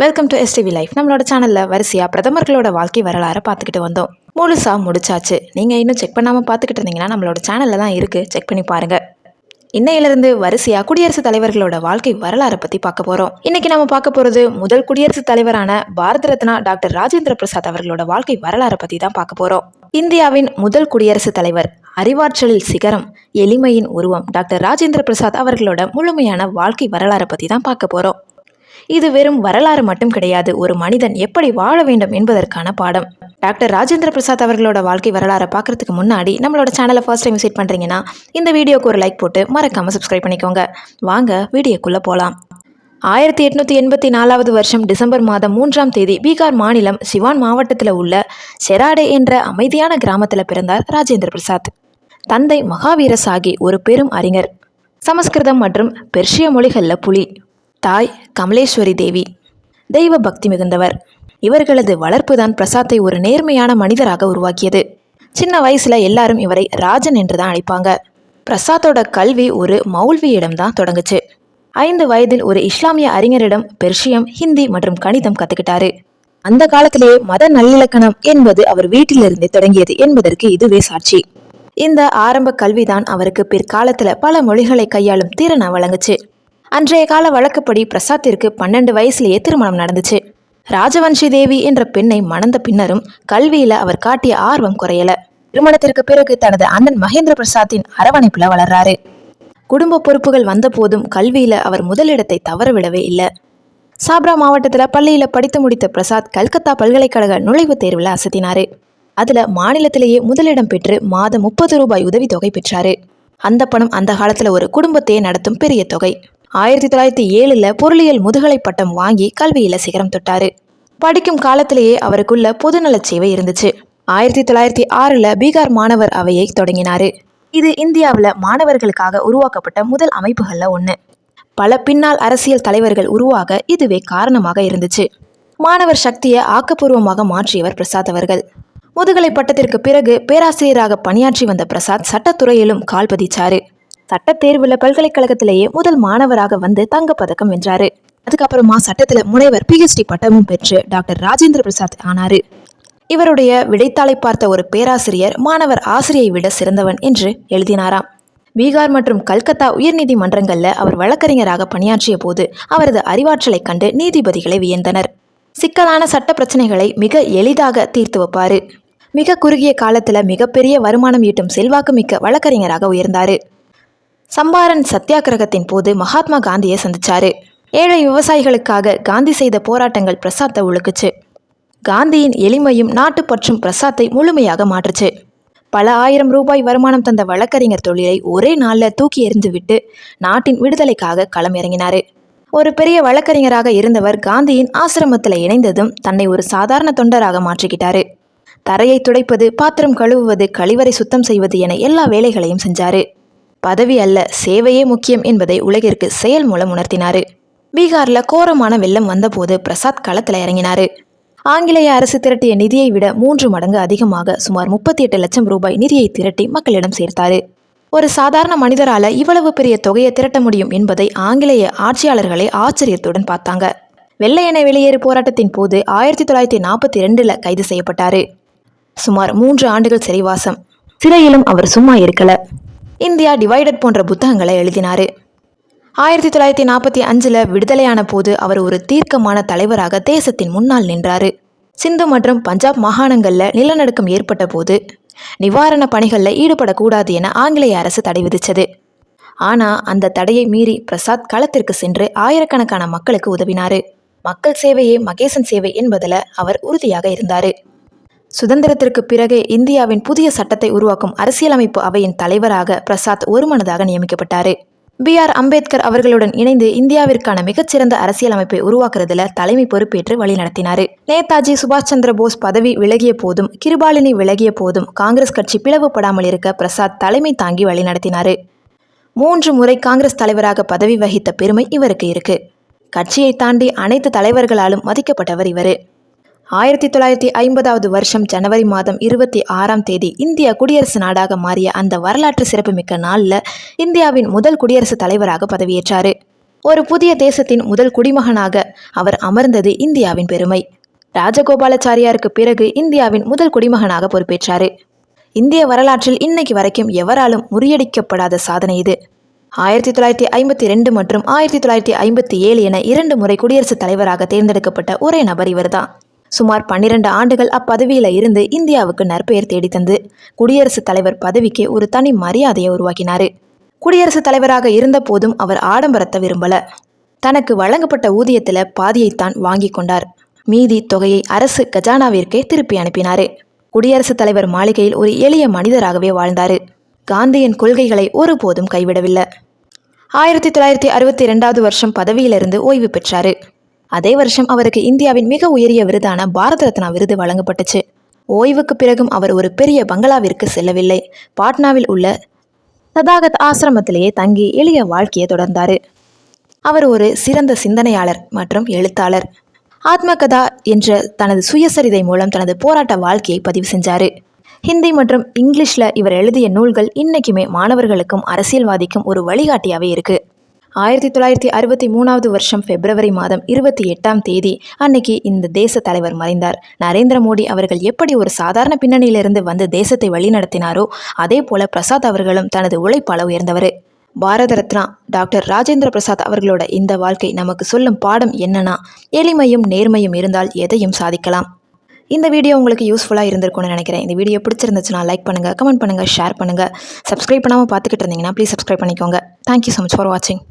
Welcome to STV life. நம்மளோட சேனலில் வரிசையாக பிரதமர்களோட வாழ்க்கை வரலாறு பார்த்துக்கிட்டு வந்தோம். முழுசாக முடிச்சாச்சு. நீங்கள் இன்னும் செக் பண்ணாமல் பார்த்துக்கிட்டு இருந்தீங்கன்னா நம்மளோட சேனலில் தான் இருக்குது, செக் பண்ணி பாருங்கள். இன்னையிலிருந்து வரிசையாக குடியரசுத் தலைவர்களோட வாழ்க்கை வரலாறை பற்றி பார்க்க போகிறோம். இன்றைக்கி நம்ம பார்க்க போகிறது முதல் குடியரசுத் தலைவரான பாரத ரத்னா டாக்டர் ராஜேந்திர பிரசாத் அவர்களோட வாழ்க்கை வரலாறை பற்றி தான் பார்க்க போகிறோம். இந்தியாவின் முதல் குடியரசுத் தலைவர், அறிவாற்றலில் சிகரம், எளிமையின் உருவம் டாக்டர் ராஜேந்திர பிரசாத் அவர்களோட முழுமையான வாழ்க்கை வரலாறை பற்றி தான் பார்க்க போகிறோம். இது வெறும் வரலாறு மட்டும் கிடையாது, ஒரு மனிதன் எப்படி வாழ வேண்டும் என்பதற்கான பாடம். டாக்டர் ராஜேந்திர பிரசாத் அவர்களோட வாழ்க்கை வரலாறை பார்க்கறதுக்கு முன்னாடி நம்மளோட சேனலை ஃபர்ஸ்ட் டைம் விசிட் பண்ணுறீங்கன்னா இந்த வீடியோக்கு ஒரு லைக் போட்டு மறக்காமல் சப்ஸ்கிரைப் பண்ணிக்கோங்க. வாங்க வீடியோக்குள்ளே போகலாம். 1884 வருஷம் டிசம்பர் மாதம் 3ஆம் தேதி பீகார் மாநிலம் சிவான் மாவட்டத்தில் உள்ள ஷெராடே என்ற அமைதியான கிராமத்தில் பிறந்தார் ராஜேந்திர பிரசாத். தந்தை மகாவீர சாகி ஒரு பெரும் அறிஞர், சமஸ்கிருதம் மற்றும் பெர்ஷிய மொழிகளில் புலி. தாய் கமலேஸ்வரி தேவி, தெய்வ பக்தி மிகுந்தவர். இவர்களது வளர்ப்பு தான் பிரசாத்தை ஒரு நேர்மையான மனிதராக உருவாக்கியது. சின்ன வயசுல எல்லாரும் இவரை ராஜன் என்று தான் அழைப்பாங்க. பிரசாத்தோட கல்வி ஒரு மௌல்வியிடம் தான் தொடங்குச்சு. 5 வயதில் ஒரு இஸ்லாமிய அறிஞரிடம் பெர்ஷியம், ஹிந்தி மற்றும் கணிதம் கத்துக்கிட்டாரு. அந்த காலத்திலேயே மத நல்லிலக்கணம் என்பது அவர் வீட்டிலிருந்தே தொடங்கியது என்பதற்கு இதுவே சாட்சி. இந்த ஆரம்ப கல்விதான் அவருக்கு பிற்காலத்துல பல மொழிகளை கையாளும் திறனை வழங்குச்சு. அன்றைய கால வழக்கப்படி பிரசாத்திற்கு 12 வயசுலேயே திருமணம் நடந்துச்சு. ராஜவன்ஷி தேவி என்ற பெண்ணை மணந்த பின்னரும் கல்வியில அவர் காட்டிய ஆர்வம் குறையல. திருமணத்திற்கு பிறகு தனது அண்ணன் மகேந்திர பிரசாத்தின் அரவணைப்புல வளர்றாரு. குடும்ப பொறுப்புகள் வந்த போதும் கல்வியில அவர் முதலிடத்தை தவறவிடவே இல்லை. சாப்ரா மாவட்டத்துல பள்ளியில படித்து முடித்த பிரசாத் கல்கத்தா பல்கலைக்கழக நுழைவுத் தேர்வில் அசத்தினாரு. அதுல மாநிலத்திலேயே முதலிடம் பெற்று மாதம் 30 ரூபாய் உதவித்தொகை பெற்றாரு. அந்த பணம் அந்த காலத்துல ஒரு குடும்பத்தையே நடத்தும் பெரிய தொகை. 1907 பொருளியல் முதுகலை பட்டம் வாங்கி கல்வியில சிகரம் தொட்டாரு. படிக்கும் காலத்திலேயே அவருக்குள்ள பொதுநல சேவை இருந்துச்சு. 1906 பீகார் மாணவர் அவையை தொடங்கினாரு. இது இந்தியாவில் மாணவர்களுக்காக உருவாக்கப்பட்ட முதல் அமைப்புகள்ல ஒன்று. பல பின்னால் அரசியல் தலைவர்கள் உருவாக இதுவே காரணமாக இருந்துச்சு. மாணவர் சக்தியை ஆக்கப்பூர்வமாக மாற்றியவர் பிரசாத் அவர்கள். முதுகலை பட்டத்திற்கு பிறகு பேராசிரியராக பணியாற்றி வந்த பிரசாத் சட்டத்துறையிலும் கால் பதிச்சாரு. சட்ட தேர்வுல பல்கலைக்கழகத்திலேயே முதல் மாணவராக வந்து தங்கப்பதக்கம் வென்றாரு. அதுக்கப்புறமா சட்டத்துல முனைவர் PhD பட்டமும் பெற்று டாக்டர் ராஜேந்திர பிரசாத் ஆனாரு. இவருடைய விடைத்தாளை பார்த்த ஒரு பேராசிரியர் மாணவர் ஆசிரியை விட சிறந்தவன் என்று எழுதினாராம். பீகார் மற்றும் கல்கத்தா உயர்நீதிமன்றங்கள்ல அவர் வழக்கறிஞராக பணியாற்றிய போது அவரது அறிவாற்றலை கண்டு நீதிபதிகளை வியந்தனர். சிக்கலான சட்ட பிரச்சனைகளை மிக எளிதாக தீர்த்து வைப்பாரு. மிக குறுகிய காலத்துல மிகப்பெரிய வருமானம் ஈட்டும் செல்வாக்கு மிக்க வழக்கறிஞராக உயர்ந்தாரு. சம்பாரன் சத்தியாகிரகத்தின் போது மகாத்மா காந்தியை சந்திச்சாரு. ஏழை விவசாயிகளுக்காக காந்தி செய்த போராட்டங்கள் பிரசாத்தை உழுக்குச்சு. காந்தியின் எளிமையும் நாட்டுப்பற்றும் பிரசாத்தை முழுமையாக மாற்றுச்சு. பல ஆயிரம் ரூபாய் வருமானம் தந்த வழக்கறிஞர் தொழிலை ஒரே நாளில் தூக்கி எறிந்து விட்டு நாட்டின் விடுதலைக்காக களம் இறங்கினாரு. ஒரு பெரிய வழக்கறிஞராக இருந்தவர் காந்தியின் ஆசிரமத்தில் இணைந்ததும் தன்னை ஒரு சாதாரண தொண்டராக மாற்றிக்கிட்டாரு. தரையை துடைப்பது, பாத்திரம் கழுவுவது, கழிவறை சுத்தம் செய்வது என எல்லா வேலைகளையும் செஞ்சாரு. பதவி அல்ல, சேவையே முக்கியம் என்பதை உலகிற்கு செயல் மூலம் உணர்த்தினாரு. பீகார்ல கோரமான வெள்ளம் வந்தபோது பிரசாத் களத்தில் இறங்கினாரு. ஆங்கிலேய அரசு திரட்டிய நிதியை விட 3 மடங்கு அதிகமாக சுமார் 38 லட்சம் ரூபாய் நிதியை திரட்டி மக்களிடம் சேர்த்தாரு. ஒரு சாதாரண மனிதரால இவ்வளவு பெரிய தொகையை திரட்ட முடியும் என்பதை ஆங்கிலேய ஆட்சியாளர்களே ஆச்சரியத்துடன் பார்த்தாங்க. வெள்ளையனை வெளியேறு போராட்டத்தின் போது 1942 கைது செய்யப்பட்டாரு. சுமார் 3 ஆண்டுகள் சிறைவாசம். சிறையிலும் அவர் சும்மா இருக்கல. இந்தியா டிவைடட் போன்ற புத்தகங்களை எழுதினாரு. 1945 விடுதலையான போது அவர் ஒரு தீர்க்கமான தலைவராக தேசத்தின் முன்னால் நின்றாரு. சிந்து மற்றும் பஞ்சாப் மாகாணங்கள்ல நிலநடுக்கம் ஏற்பட்ட போது நிவாரண பணிகளில் ஈடுபடக்கூடாது என ஆங்கிலேய அரசு தடை விதிச்சது. ஆனா அந்த தடையை மீறி பிரசாத் களத்திற்கு சென்று ஆயிரக்கணக்கான மக்களுக்கு உதவினாரு. மக்கள் சேவையே மகேசன் சேவை என்பதில் அவர் உறுதியாக இருந்தாரு. சுதந்திரத்திற்கு பிறகு இந்தியாவின் புதிய சட்டத்தை உருவாக்கும் அரசியலமைப்பு அவையின் தலைவராக பிரசாத் ஒருமனதாக நியமிக்கப்பட்டாரு. BR அம்பேத்கர் அவர்களுடன் இணைந்து இந்தியாவிற்கான மிகச்சிறந்த அரசியலமைப்பை உருவாக்குறதுல தலைமை பொறுப்பேற்று வழிநடத்தினாரு. நேதாஜி சுபாஷ் சந்திர போஸ் பதவி விலகிய போதும், கிருபாலினி விலகிய போதும் காங்கிரஸ் கட்சி பிளவுபடாமல் இருக்க பிரசாத் தலைமை தாங்கி வழிநடத்தினாரு. 3 முறை காங்கிரஸ் தலைவராக பதவி வகித்த பெருமை இவருக்கு இருக்கு. கட்சியை தாண்டி அனைத்து தலைவர்களாலும் மதிக்கப்பட்டவர் இவரு. 1950 வருஷம் ஜனவரி மாதம் 26ஆம் தேதி இந்தியா குடியரசு நாடாக மாறிய அந்த வரலாற்று சிறப்புமிக்க நாளில் இந்தியாவின் முதல் குடியரசுத் தலைவராக பதவியேற்றாரு. ஒரு புதிய தேசத்தின் முதல் குடிமகனாக அவர் அமர்ந்தது இந்தியாவின் பெருமை. ராஜகோபாலாச்சாரியாருக்கு பிறகு இந்தியாவின் முதல் குடிமகனாக பொறுப்பேற்றார். இந்திய வரலாற்றில் இன்னைக்கு வரைக்கும் எவராலும் முறியடிக்கப்படாத சாதனை இது. 1952 மற்றும் 1957 என 2 முறை குடியரசுத் தலைவராக தேர்ந்தெடுக்கப்பட்ட ஒரே நபர் இவர்தான். சுமார் 12 ஆண்டுகள் அப்பதவியில் இருந்து இந்தியாவுக்கு நற்பெயர் தேடித்தந்து குடியரசுத் தலைவர் பதவிக்கு ஒரு தனி மரியாதையை உருவாக்கினார். குடியரசுத் தலைவராக இருந்த போதும் அவர் ஆடம்பரத்தை விரும்பல. தனக்கு வழங்கப்பட்ட ஊதியத்தில் பாதியைத்தான் வாங்கி கொண்டார். மீதி தொகையை அரசு கஜானாவிற்கே திருப்பி அனுப்பினார். குடியரசுத் தலைவர் மாளிகையில் ஒரு எளிய மனிதராகவே வாழ்ந்தார். காந்தியின் கொள்கைகளை ஒருபோதும் கைவிடவில்லை. 1962 வருஷம் பதவியிலிருந்து ஓய்வு பெற்றார். அதே வருஷம் அவருக்கு இந்தியாவின் மிக உயரிய விருதான பாரத ரத்னா விருது வழங்கப்பட்டுச்சு. ஓய்வுக்கு பிறகும் அவர் ஒரு பெரிய பங்களாவிற்கு செல்லவில்லை. பாட்னாவில் உள்ள ததாகத் ஆசிரமத்திலேயே தங்கி எளிய வாழ்க்கையை தொடர்ந்தார். அவர் ஒரு சிறந்த சிந்தனையாளர் மற்றும் எழுத்தாளர். ஆத்மகதா என்ற தனது சுயசரிதை மூலம் தனது போராட்ட வாழ்க்கையை பதிவு செஞ்சார். ஹிந்தி மற்றும் இங்கிலீஷில் இவர் எழுதிய நூல்கள் இன்னைக்குமே மாணவர்களுக்கும் அரசியல்வாதிக்கும் ஒரு வழிகாட்டியாகவே இருக்கு. 1963 வருஷம் பிப்ரவரி மாதம் 28 அன்னைக்கு இந்த தேச தலைவர் மறைந்தார். நரேந்திர மோடி அவர்கள் எப்படி ஒரு சாதாரண பின்னணியிலிருந்து வந்து தேசத்தை வழிநடத்தினாரோ அதே போல பிரசாத் அவர்களும் தனது உழைப்பால் உயர்ந்தவர். பாரத ரத்னா டாக்டர் ராஜேந்திர பிரசாத் அவர்களோட இந்த வாழ்க்கை நமக்கு சொல்லும் பாடம் என்னன்னா, எளிமையும் நேர்மையும் இருந்தால் எதையும் சாதிக்கலாம். இந்த வீடியோ உங்களுக்கு யூஸ்ஃபுல்லாக இருந்திருக்கும்னு நினைக்கிறேன். இந்த வீடியோ பிடிச்சிருந்துச்சுன்னா லைக் பண்ணுங்கள், கமெண்ட் பண்ணுங்கள், ஷேர் பண்ணுங்கள். சப்ஸ்கிரைப் பண்ணாமல் பார்த்துக்கிட்டு இருந்தீங்கன்னா ப்ளீஸ் சப்ஸ்கிரைப் பண்ணிக்கோங்க. தேங்க்யூ ஸோ மச் ஃபார் வாட்சிங்.